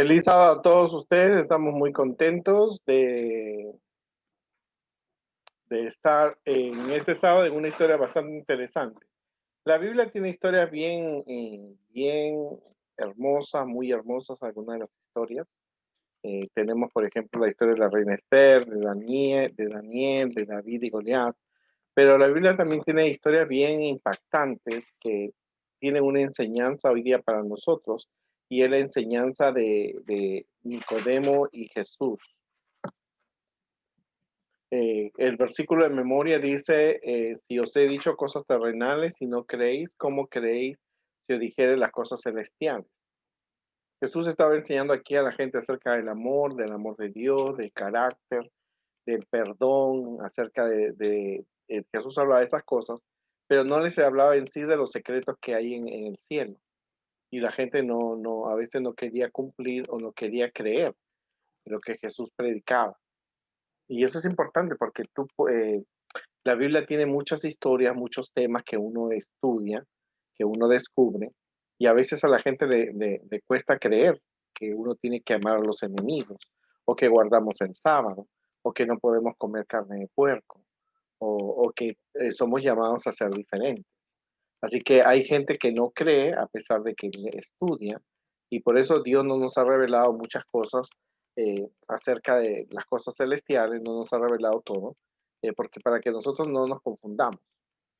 Feliz sábado a todos ustedes. Estamos muy contentos de estar en este sábado en una historia bastante interesante. La Biblia tiene historias bien hermosas, muy hermosas, algunas de las historias. Tenemos, por ejemplo, la historia de la reina Esther, de Daniel, de David y Goliat. Pero la Biblia también tiene historias bien impactantes que tienen una enseñanza hoy día para nosotros, y es la enseñanza de Nicodemo y Jesús. El versículo de memoria dice, si os he dicho cosas terrenales y no creéis, ¿cómo creéis si os dijere las cosas celestiales? Jesús estaba enseñando aquí a la gente acerca del amor de Dios, del carácter, del perdón, acerca Jesús hablaba de esas cosas, pero no les hablaba en sí de los secretos que hay en el cielo. Y la gente a veces no quería cumplir o no quería creer en lo que Jesús predicaba. Y eso es importante porque la Biblia tiene muchas historias, muchos temas que uno estudia, que uno descubre, y a veces a la gente le cuesta creer que uno tiene que amar a los enemigos, o que guardamos el sábado, o que no podemos comer carne de puerco, o que somos llamados a ser diferentes. Así que hay gente que no cree a pesar de que estudia, y por eso Dios no nos ha revelado muchas cosas acerca de las cosas celestiales, no nos ha revelado todo, porque para que nosotros no nos confundamos.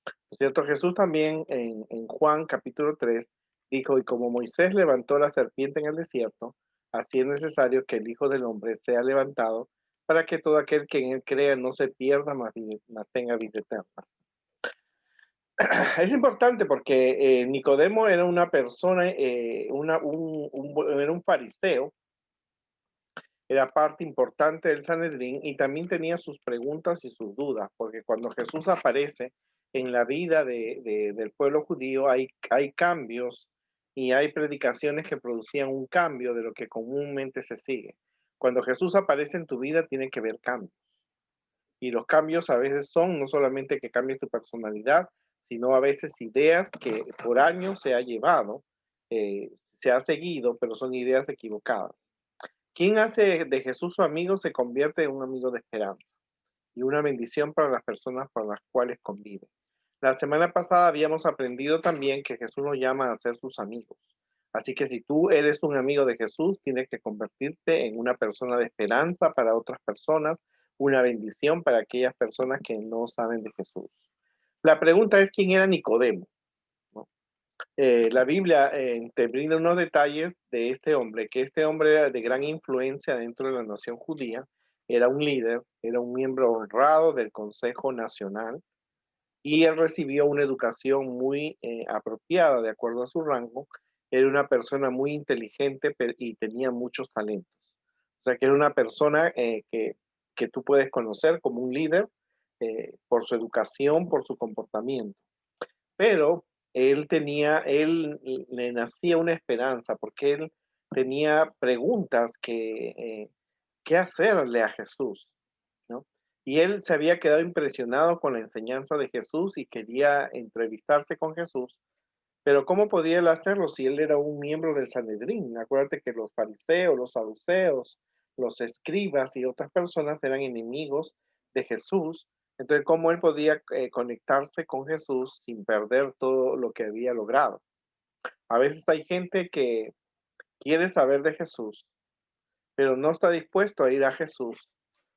¿No es cierto? Jesús también en Juan capítulo 3 dijo, y como Moisés levantó la serpiente en el desierto, así es necesario que el Hijo del Hombre sea levantado para que todo aquel que en él crea no se pierda, mas tenga vida eterna. Es importante porque Nicodemo era una persona, era un fariseo, era parte importante del Sanedrín, y también tenía sus preguntas y sus dudas, porque cuando Jesús aparece en la vida del pueblo judío hay cambios y hay predicaciones que producían un cambio de lo que comúnmente se sigue. Cuando Jesús aparece en tu vida tiene que haber cambios. Y los cambios a veces son no solamente que cambie tu personalidad, sino a veces ideas que por años se ha llevado, eh, se ha seguido, pero son ideas equivocadas. Quien hace de Jesús su amigo se convierte en un amigo de esperanza y una bendición para las personas con las cuales convive. La semana pasada habíamos aprendido también que Jesús nos llama a ser sus amigos. Así que si tú eres un amigo de Jesús, tienes que convertirte en una persona de esperanza para otras personas, una bendición para aquellas personas que no saben de Jesús. La pregunta es, ¿quién era Nicodemo? ¿No? La Biblia te brinda unos detalles de este hombre, que este hombre era de gran influencia dentro de la nación judía, era un líder, era un miembro honrado del Consejo Nacional, y él recibió una educación muy apropiada de acuerdo a su rango. Era una persona muy inteligente y tenía muchos talentos. O sea que era una persona que tú puedes conocer como un líder por su educación, por su comportamiento. Pero él le nacía una esperanza porque él tenía preguntas qué hacerle a Jesús, ¿no? Y él se había quedado impresionado con la enseñanza de Jesús y quería entrevistarse con Jesús, pero ¿cómo podía él hacerlo si él era un miembro del Sanedrín? Acuérdate que los fariseos, los saduceos, los escribas y otras personas eran enemigos de Jesús. Entonces, ¿cómo él podía conectarse con Jesús sin perder todo lo que había logrado? A veces hay gente que quiere saber de Jesús, pero no está dispuesto a ir a Jesús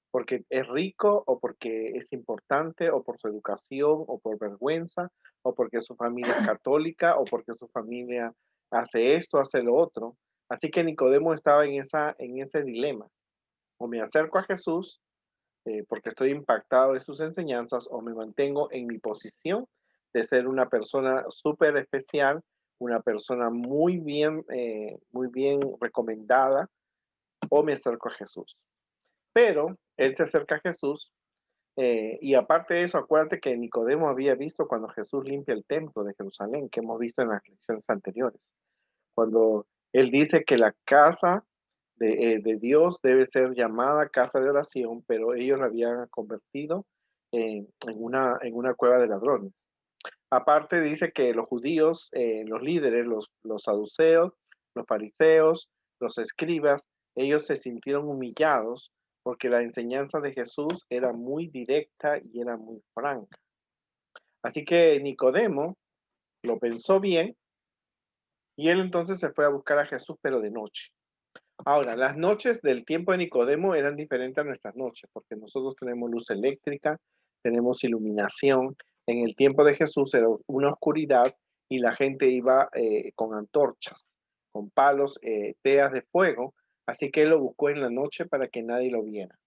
porque es rico o porque es importante o por su educación o por vergüenza o porque su familia es católica o porque su familia hace esto, hace lo otro. Así que Nicodemo estaba en ese dilema. O me acerco a Jesús porque estoy impactado de sus enseñanzas, o me mantengo en mi posición de ser una persona súper especial, una persona muy bien recomendada, o me acerco a Jesús. Pero él se acerca a Jesús, y aparte de eso, acuérdate que Nicodemo había visto cuando Jesús limpia el templo de Jerusalén, que hemos visto en las lecciones anteriores, cuando él dice que la casa de Dios debe ser llamada casa de oración, pero ellos la habían convertido en una cueva de ladrones. Aparte dice que los judíos, los líderes, los saduceos, los fariseos, los escribas, ellos se sintieron humillados porque la enseñanza de Jesús era muy directa y era muy franca. Así que Nicodemo lo pensó bien y él entonces se fue a buscar a Jesús, pero de noche. Ahora, las noches del tiempo de Nicodemo eran diferentes a nuestras noches, porque nosotros tenemos luz eléctrica, tenemos iluminación. En el tiempo de Jesús era una oscuridad y la gente iba con antorchas, con palos, teas de fuego, así que él lo buscó en la noche para que nadie lo viera.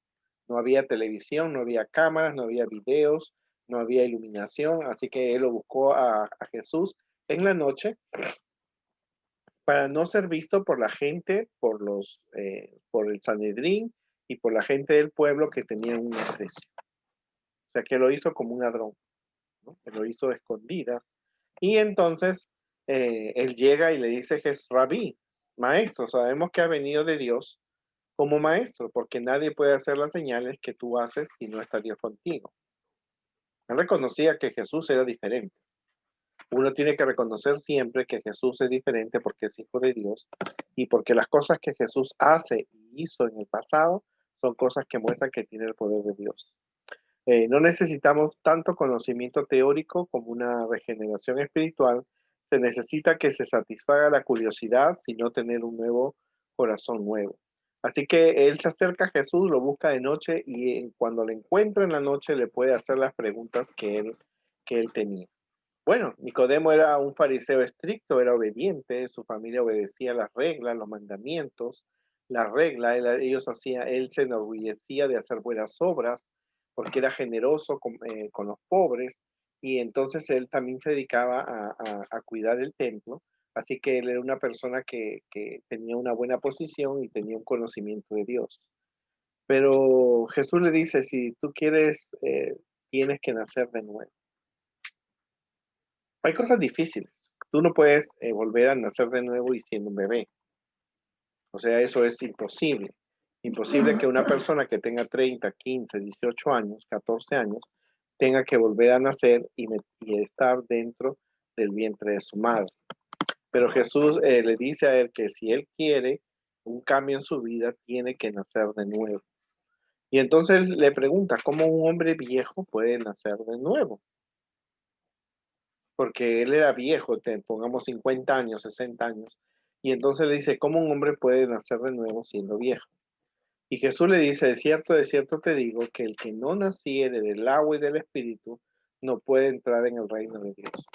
No había televisión, no había cámaras, no había videos, no había iluminación, así que él lo buscó a Jesús en la noche para no ser visto por la gente, por el Sanedrín y por la gente del pueblo que tenían un aprecio. O sea, que lo hizo como un ladrón, ¿no? Que lo hizo a escondidas. Y entonces él llega y le dice, Rabí, maestro, sabemos que ha venido de Dios como maestro, porque nadie puede hacer las señales que tú haces si no está Dios contigo. Él reconocía que Jesús era diferente. Uno tiene que reconocer siempre que Jesús es diferente porque es hijo de Dios y porque las cosas que Jesús hace y hizo en el pasado son cosas que muestran que tiene el poder de Dios. No necesitamos tanto conocimiento teórico como una regeneración espiritual. Se necesita que se satisfaga la curiosidad, sino tener un nuevo corazón nuevo. Así que él se acerca a Jesús, lo busca de noche y cuando lo encuentra en la noche le puede hacer las preguntas que él tenía. Bueno, Nicodemo era un fariseo estricto, era obediente, su familia obedecía las reglas, los mandamientos, las reglas, él se enorgullecía de hacer buenas obras porque era generoso con los pobres y entonces él también se dedicaba a cuidar el templo, así que él era una persona que tenía una buena posición y tenía un conocimiento de Dios. Pero Jesús le dice, si tú quieres, tienes que nacer de nuevo. Hay cosas difíciles. Tú no puedes volver a nacer de nuevo y siendo un bebé. O sea, eso es imposible. Imposible que una persona que tenga 30, 15, 18 años, 14 años, tenga que volver a nacer y estar dentro del vientre de su madre. Pero Jesús le dice a él que si él quiere un cambio en su vida, tiene que nacer de nuevo. Y entonces le pregunta, ¿cómo un hombre viejo puede nacer de nuevo? Porque él era viejo, pongamos 50 años, 60 años, y entonces le dice, ¿cómo un hombre puede nacer de nuevo siendo viejo? Y Jesús le dice, de cierto te digo, que el que no naciere del agua y del espíritu no puede entrar en el reino de Dios.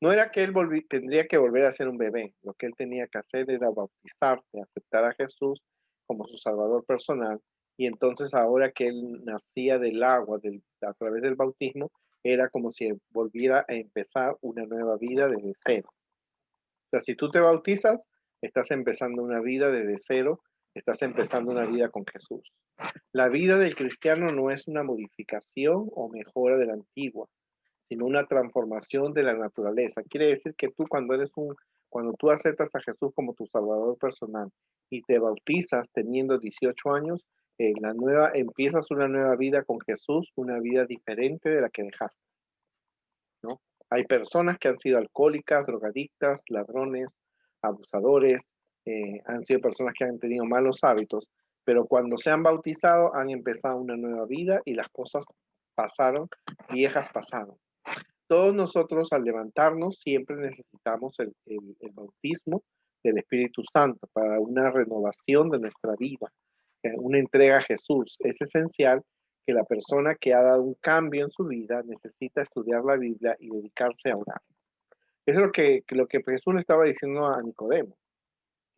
No era que él tendría que volver a ser un bebé, lo que él tenía que hacer era bautizarse, aceptar a Jesús como su salvador personal, y entonces ahora que él nacía del agua a través del bautismo, era como si volviera a empezar una nueva vida desde cero. O sea, si tú te bautizas, estás empezando una vida desde cero, estás empezando una vida con Jesús. La vida del cristiano no es una modificación o mejora de la antigua, sino una transformación de la naturaleza. Quiere decir que tú cuando tú aceptas a Jesús como tu salvador personal y te bautizas teniendo 18 años, empiezas una nueva vida con Jesús, una vida diferente de la que dejaste, ¿no? Hay personas que han sido alcohólicas, drogadictas, ladrones, abusadores, han sido personas que han tenido malos hábitos, pero cuando se han bautizado han empezado una nueva vida y las cosas viejas pasaron. Todos nosotros al levantarnos siempre necesitamos el bautismo del Espíritu Santo para una renovación de nuestra vida, una entrega a Jesús. Es esencial que la persona que ha dado un cambio en su vida necesita estudiar la Biblia y dedicarse a orar. Eso es lo que Jesús le estaba diciendo a Nicodemo,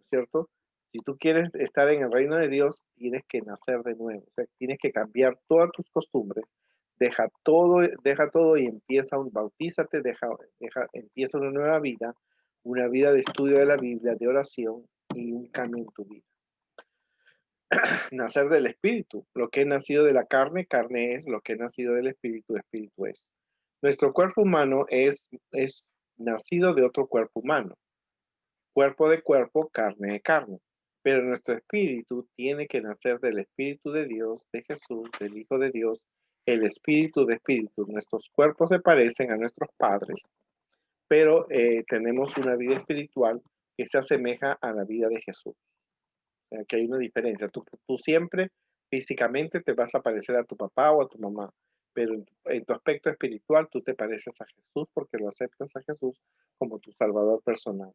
¿cierto? Si tú quieres estar en el reino de Dios, tienes que nacer de nuevo, o sea, tienes que cambiar todas tus costumbres, deja todo y bautízate, empieza una vida de estudio de la Biblia, de oración y un cambio en tu vida. Nacer del espíritu, lo que es nacido de la carne, carne es, lo que es nacido del espíritu, espíritu es. Nuestro cuerpo humano es nacido de otro cuerpo humano, cuerpo de cuerpo, carne de carne. Pero nuestro espíritu tiene que nacer del Espíritu de Dios, de Jesús, del Hijo de Dios, el Espíritu de Espíritu. Nuestros cuerpos se parecen a nuestros padres, pero tenemos una vida espiritual que se asemeja a la vida de Jesús. O sea, que hay una diferencia. Tú siempre físicamente te vas a parecer a tu papá o a tu mamá, pero en tu aspecto espiritual tú te pareces a Jesús porque lo aceptas a Jesús como tu Salvador personal.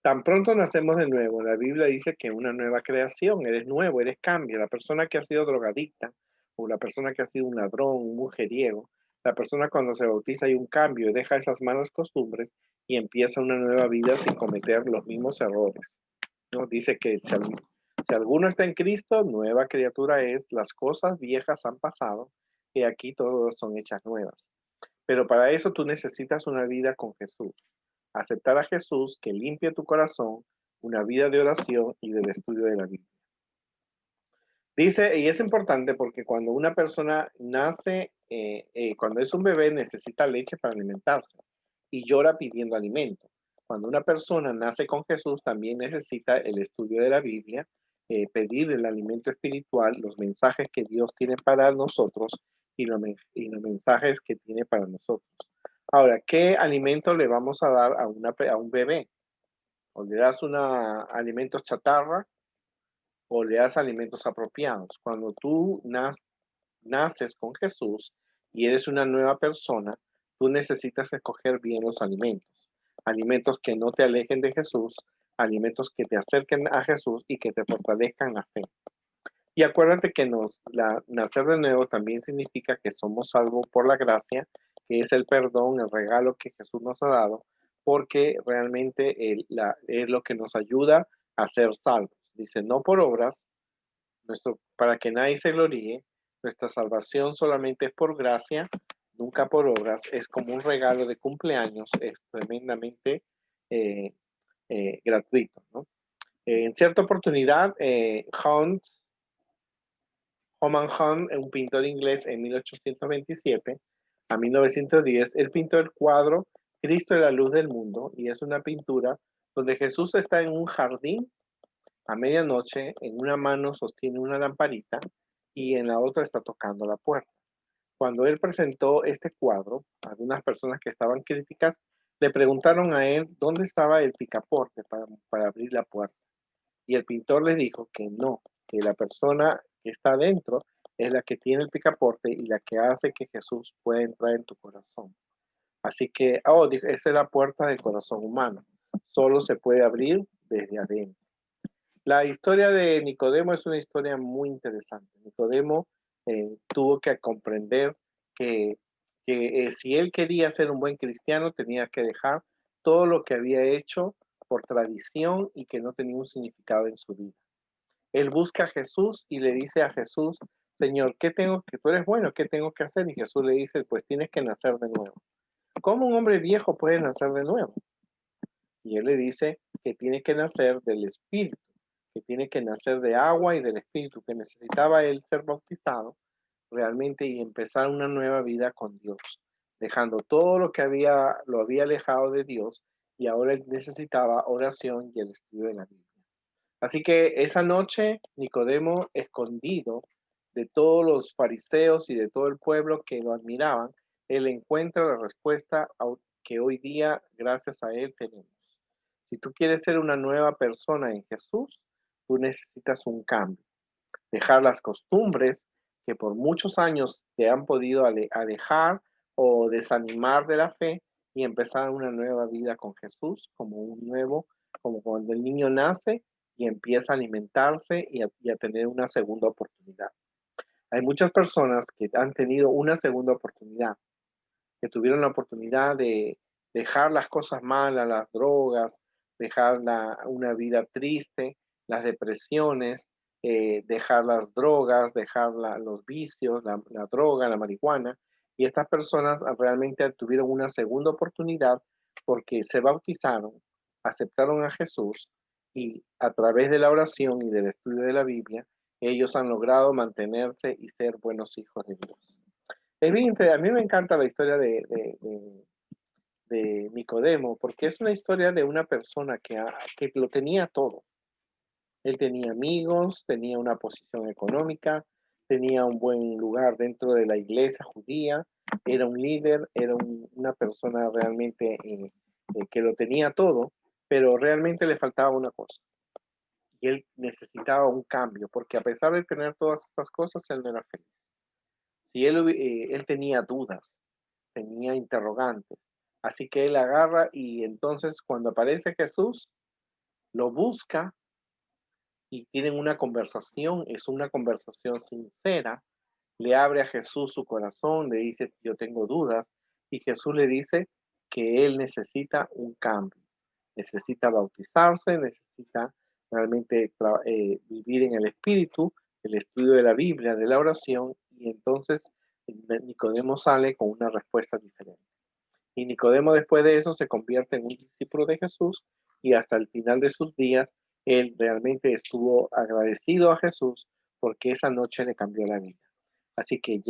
Tan pronto nacemos de nuevo, la Biblia dice que una nueva creación, eres nuevo, eres cambio. La persona que ha sido drogadicta o la persona que ha sido un ladrón, un mujeriego, la persona cuando se bautiza hay un cambio, deja esas malas costumbres y empieza una nueva vida sin cometer los mismos errores, ¿no? Dice que si alguno está en Cristo, nueva criatura es, las cosas viejas han pasado y aquí todas son hechas nuevas. Pero para eso tú necesitas una vida con Jesús. Aceptar a Jesús que limpie tu corazón, una vida de oración y del estudio de la Biblia. Dice, y es importante porque cuando una persona nace, cuando es un bebé, necesita leche para alimentarse y llora pidiendo alimento. Cuando una persona nace con Jesús, también necesita el estudio de la Biblia, pedir el alimento espiritual, los mensajes que Dios tiene para nosotros y los mensajes que tiene para nosotros. Ahora, ¿qué alimento le vamos a dar a un bebé? ¿O le das alimentos chatarra o le das alimentos apropiados? Cuando tú naces con Jesús y eres una nueva persona, tú necesitas escoger bien los alimentos. Alimentos que no te alejen de Jesús, alimentos que te acerquen a Jesús y que te fortalezcan la fe. Y acuérdate que nacer de nuevo también significa que somos salvos por la gracia, que es el perdón, el regalo que Jesús nos ha dado, porque realmente es lo que nos ayuda a ser salvos. Dice, no por obras, para que nadie se gloríe, nuestra salvación solamente es por gracia, nunca por obras, es como un regalo de cumpleaños, es tremendamente eh, gratuito, ¿no? En cierta oportunidad, Homan Hunt, un pintor inglés en 1827 a 1910, él pintó el cuadro Cristo es la luz del mundo y es una pintura donde Jesús está en un jardín a medianoche, en una mano sostiene una lamparita y en la otra está tocando la puerta. Cuando él presentó este cuadro, algunas personas que estaban críticas le preguntaron a él dónde estaba el picaporte para abrir la puerta. Y el pintor les dijo que no, que la persona que está adentro es la que tiene el picaporte y la que hace que Jesús pueda entrar en tu corazón. Así que, esa es la puerta del corazón humano. Solo se puede abrir desde adentro. La historia de Nicodemo es una historia muy interesante. Nicodemo tuvo que comprender que, si él quería ser un buen cristiano, tenía que dejar todo lo que había hecho por tradición y que no tenía un significado en su vida. Él busca a Jesús y le dice a Jesús, Señor, tú eres bueno, ¿qué tengo que hacer? Y Jesús le dice, pues tienes que nacer de nuevo. ¿Cómo un hombre viejo puede nacer de nuevo? Y él le dice que tiene que nacer del Espíritu, que tiene que nacer de agua y del Espíritu, que necesitaba él ser bautizado realmente y empezar una nueva vida con Dios, dejando todo lo había alejado de Dios y ahora él necesitaba oración y el estudio de la Biblia. Así que esa noche Nicodemo, escondido de todos los fariseos y de todo el pueblo que lo admiraban, él encuentra la respuesta que hoy día, gracias a él, tenemos. Si tú quieres ser una nueva persona en Jesús, tú necesitas un cambio. Dejar las costumbres que por muchos años te han podido alejar o desanimar de la fe y empezar una nueva vida con Jesús como cuando el niño nace y empieza a alimentarse y a tener una segunda oportunidad. Hay muchas personas que han tenido una segunda oportunidad, que tuvieron la oportunidad de dejar las cosas malas, las drogas, dejar una vida triste, las depresiones, dejar las drogas, dejar los vicios, la droga, la marihuana. Y estas personas realmente tuvieron una segunda oportunidad porque se bautizaron, aceptaron a Jesús y a través de la oración y del estudio de la Biblia, ellos han logrado mantenerse y ser buenos hijos de Dios. A mí me encanta la historia de Nicodemo, porque es una historia de una persona que lo tenía todo. Él tenía amigos, tenía una posición económica, tenía un buen lugar dentro de la iglesia judía, era un líder, era una persona realmente que lo tenía todo, pero realmente le faltaba una cosa. y él necesitaba un cambio, porque a pesar de tener todas estas cosas, él no era feliz. Si él tenía dudas, tenía interrogantes, así que él agarra y entonces cuando aparece Jesús, lo busca y tienen una conversación, es una conversación sincera, le abre a Jesús su corazón, le dice, yo tengo dudas, y Jesús le dice que él necesita un cambio, necesita bautizarse, necesita realmente vivir en el Espíritu, el estudio de la Biblia, de la oración, y entonces Nicodemo sale con una respuesta diferente. Y Nicodemo después de eso se convierte en un discípulo de Jesús y hasta el final de sus días él realmente estuvo agradecido a Jesús porque esa noche le cambió la vida. Así que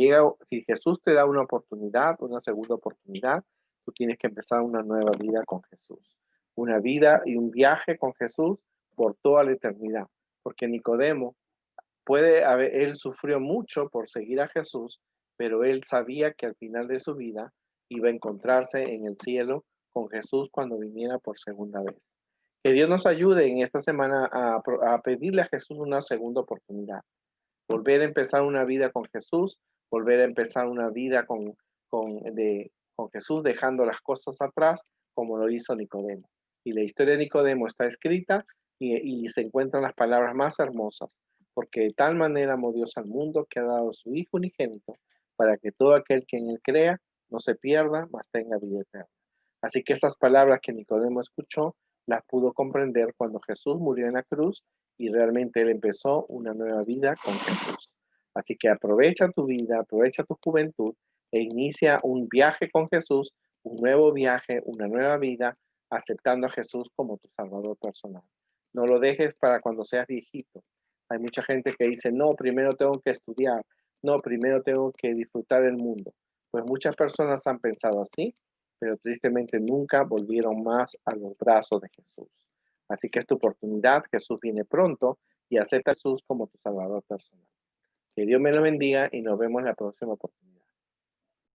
si Jesús te da una oportunidad, una segunda oportunidad, tú tienes que empezar una nueva vida con Jesús. Una vida y un viaje con Jesús por toda la eternidad. Porque Nicodemo él sufrió mucho por seguir a Jesús, pero él sabía que al final de su vida iba a encontrarse en el cielo con Jesús cuando viniera por segunda vez. Que Dios nos ayude en esta semana a pedirle a Jesús una segunda oportunidad. Volver a empezar una vida con Jesús, volver a empezar una vida con Jesús, dejando las cosas atrás, como lo hizo Nicodemo. Y la historia de Nicodemo está escrita y se encuentran las palabras más hermosas, porque de tal manera amó Dios al mundo que ha dado a su Hijo unigénito, para que todo aquel que en él crea no se pierda, mas tenga vida eterna. Así que esas palabras que Nicodemo escuchó, las pudo comprender cuando Jesús murió en la cruz y realmente él empezó una nueva vida con Jesús. Así que aprovecha tu vida, aprovecha tu juventud e inicia un viaje con Jesús, un nuevo viaje, una nueva vida, aceptando a Jesús como tu Salvador personal. No lo dejes para cuando seas viejito. Hay mucha gente que dice, no, primero tengo que estudiar, no, primero tengo que disfrutar del mundo. Pues muchas personas han pensado así, pero tristemente nunca volvieron más a los brazos de Jesús. Así que es tu oportunidad, Jesús viene pronto y acepta a Jesús como tu Salvador personal. Que Dios me lo bendiga y nos vemos en la próxima oportunidad.